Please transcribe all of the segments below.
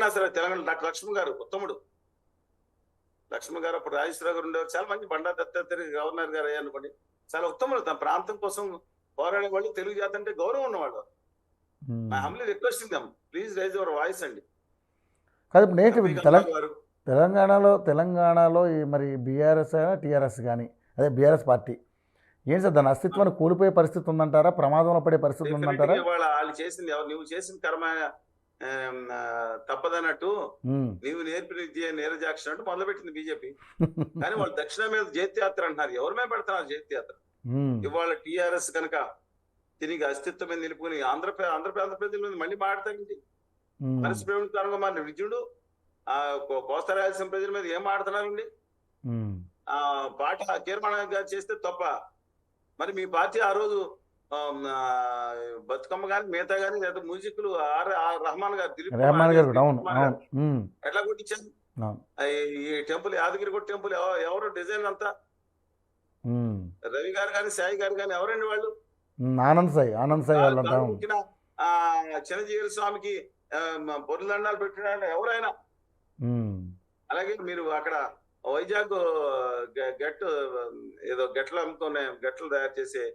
ఎవరైనా సరే తెలంగాణ డాక్టర్ లక్ష్మణ్ గారు ఉత్తముడు. లక్ష్మణ్ గారు అప్పుడు రాజేశ్వరరావు గారు ఉండేవారు. చాలా మంచి బండా దత్తాత్రేయ గవర్నర్ గారు అనుకోండి, చాలా ఉత్తముడు. తన ప్రాంతం కోసం పోరాడే వాళ్ళు, తెలుగు జాతి అంటే గౌరవం ఉన్నవాళ్ళు. My humbly requesting them, please rise your voice అండి. కాదు తెలంగాణలో ఈ మరి బీఆర్ఎస్ అయినా టీఆర్ఎస్ కానీ, అదే బీఆర్ఎస్ పార్టీ ఏం సార్ దాని అస్తిత్వాన్ని కోల్పోయే పరిస్థితి ఉందంటారా? ప్రమాదంలో పడే పరిస్థితి ఉందంటారా? వాళ్ళు చేసింది నువ్వు చేసిన కర్మ తప్పదన్నట్టు, నీవు నేర్పిన విద్య నీరజాక్ష అంటూ మొదలుపెట్టింది బీజేపీ. కానీ వాళ్ళు దక్షిణ మీద జైత్యాత్ర అంటున్నారు. ఎవరి మీద పెడుతున్నారు జైత్యాత్ర? ఇవాళ టీఆర్ఎస్ కనుక తిరిగి అస్తిత్వం మీద నిలుపుకుని ఆంధ్రప్రదేశ్ మీద మళ్ళీ మాట్లాడతారండి. పరిస్థితి మన విద్యుడు కోస్తా రాయలసీమ ప్రజల మీద ఏం మాట్లాడుతున్నారండి? ఆ పాట తీర్మానం చేస్తే తప్ప. మరి మీ పార్టీ ఆ రోజు బతుకమ్మ గాని మిగతా గాని లేదా మ్యూజిక్లు రహమాన్ గారు ఎట్లా కొట్టించారు? ఈ టెంపుల్ యాదగిరి గుట్ట టెంపుల్ ఎవరు డిజైన్ అంతా? రవి గారు కానీ సాయి గారు కానీ ఎవరండి వాళ్ళు? ఆనంద్ సాయి చిన్నజీవి స్వామికి పొరులండాలు పెట్టిన ఎవరైనా. అలాగే మీరు అక్కడ వైజాగ్ గెట్లు అమ్ముకునే గెట్లు తయారు చేసే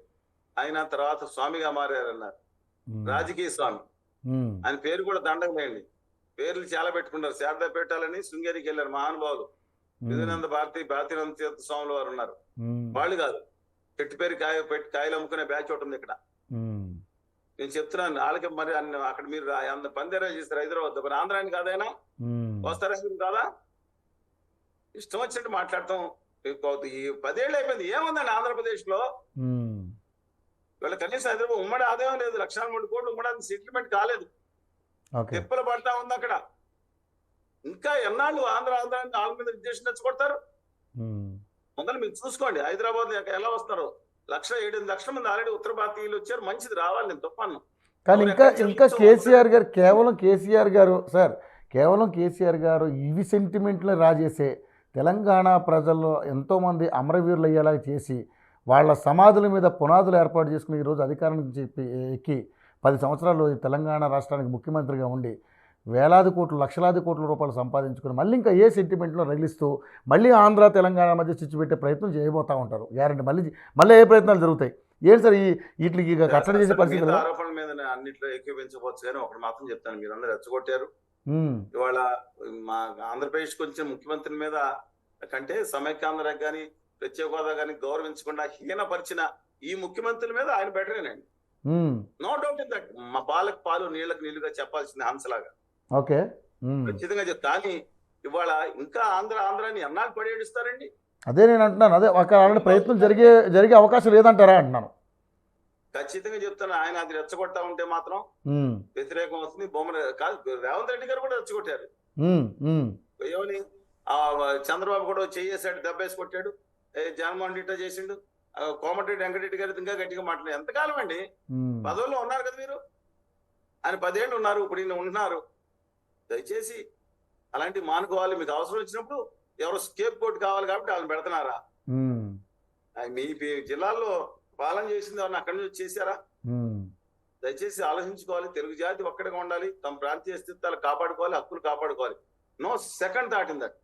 ఆయన తర్వాత స్వామిగా మారారన్నారు, రాజకీయ స్వామి. ఆయన పేరు కూడా దండగలేండి. పేర్లు చాలా పెట్టుకుంటారు. శారదా పెట్టాలని శృంగేరికి వెళ్ళారు మహానుభావులు. విజయనంద భారతీనంద తీర్థ స్వాములు వారు ఉన్నారు. వాళ్ళు కాదు, చెట్టు పేరు పెట్టి కాయలు అమ్ముకునే బ్యాచ్ ఒకటి ఉంది ఇక్కడ. నేను చెప్తున్నాను వాళ్ళకి. మరి అక్కడ మీరు పందేరా చేస్తారు హైదరాబాద్, మరి ఆంధ్రాని కాదైనా వస్తారా కాదా? ఇష్టం వచ్చినట్టు మాట్లాడతాం. ఈ 10 ఏళ్ళు అయిపోయింది, ఏముందండి ఆంధ్రప్రదేశ్ లో? వీళ్ళ కనీసం హైదరాబాద్ ఉమ్మడి ఆదాయం లేదు. 1,03 కోట్లు ఉమ్మడి సెటిల్మెంట్ కాలేదు. తిప్పలు పడతా ఉంది అక్కడ. ఇంకా ఎన్నాళ్ళు ఆంధ్ర వాళ్ళ మీద విద్వేషం తెచ్చుకొడతారు? మొదలు మీరు చూసుకోండి హైదరాబాద్ ఎలా వస్తారు. 1,07 లక్షల మంది ఆల్రెడీ ఉత్తర భారతీయులు వచ్చారు. మంచిది, రావాలి, నేను తప్పను. కానీ ఇంకా కేసీఆర్ గారు కేవలం కేసీఆర్ గారు ఇవి సెంటిమెంట్లు రాజేసే తెలంగాణ ప్రజల్లో ఎంతోమంది అమరవీరులు అయ్యేలా చేసి వాళ్ళ సమాధుల మీద పునాదులు ఏర్పాటు చేసుకుని ఈరోజు అధికారానికి ఎక్కి 10 సంవత్సరాలు తెలంగాణ రాష్ట్రానికి ముఖ్యమంత్రిగా ఉండి వేలాది కోట్లు లక్షలాది కోట్ల రూపాయలు సంపాదించుకుని మళ్ళీ ఇంకా ఏ సెంటిమెంట్లో రగిలిస్తూ మళ్ళీ ఆంధ్ర తెలంగాణ మధ్య చిచ్చు పెట్టే ప్రయత్నం చేయబోతూ ఉంటారు. గ్యారంటీ మళ్ళీ ఏ ప్రయత్నాలు జరుగుతాయి? ఏంటి సార్ వీటికి కట్టడి చేసే పరిస్థితి? ఆరోపణల మీద అన్నింటిలో ఏకీపించవచ్చు, కానీ ఒకటి మాత్రం చెప్తాను, మీరు అందరూ రెచ్చగొట్టారు. ఇవాళ మా ఆంధ్రప్రదేశ్ వచ్చిన ముఖ్యమంత్రి మీద కంటే సమైక్యాంధ్ర కానీ ప్రత్యేక హోదా కానీ గౌరవించకుండా హీనపరిచిన ఈ ముఖ్యమంత్రుల మీద ఆయన బెటరేనండి. No doubt in that. మా పాలకు పాలు నీళ్లకు నీళ్లుగా చెప్పాల్సింది హంసలాగా. ఖచ్చితంగా చెప్తా. కానీ ఇవాళ ఇంకా ఆంధ్రాని ఎన్నాళ్ళు పడేడుస్తారండి? అదే నేను అంటున్నాను. అదే ఒక ప్రయత్నం జరిగే అవకాశం లేదంటారా అంటున్నాను. ఖచ్చితంగా చెప్తాను. ఆయన అది రెచ్చగొట్టా ఉంటే మాత్రం వ్యతిరేకం వస్తుంది. కాదు, రేవంత్ రెడ్డి గారు కూడా రెచ్చగొట్టారు. ఏమని చంద్రబాబు కూడా చేసాడు, దెబ్బేసి కొట్టాడు. జగన్మోహన్ రెడ్డి చేసిండు. కోమటిరెడ్డి వెంకటరెడ్డి గారు ఇంకా గట్టిగా మాట్లాడారు. ఎంతకాలం అండి పదవుల్లో ఉన్నారు కదా మీరు? ఆయన 10 ఏళ్ళు ఉన్నారు, ఇప్పుడు ఈయన ఉంటున్నారు. దయచేసి అలాంటి మానుకోవాలి. మీకు అవసరం వచ్చినప్పుడు ఎవరు స్కేప్ కోట్ కావాలి కాబట్టి వాళ్ళని పెడుతున్నారా? మీ జిల్లాల్లో పాలన చేసింది ఎవరిని అక్కడి నుంచి చేశారా? దయచేసి ఆలోచించుకోవాలి. తెలుగు జాతి ఒక్కడిగా ఉండాలి. తమ ప్రాంతీయ అస్తిత్వాలు కాపాడుకోవాలి, హక్కులు కాపాడుకోవాలి. No second thought in that.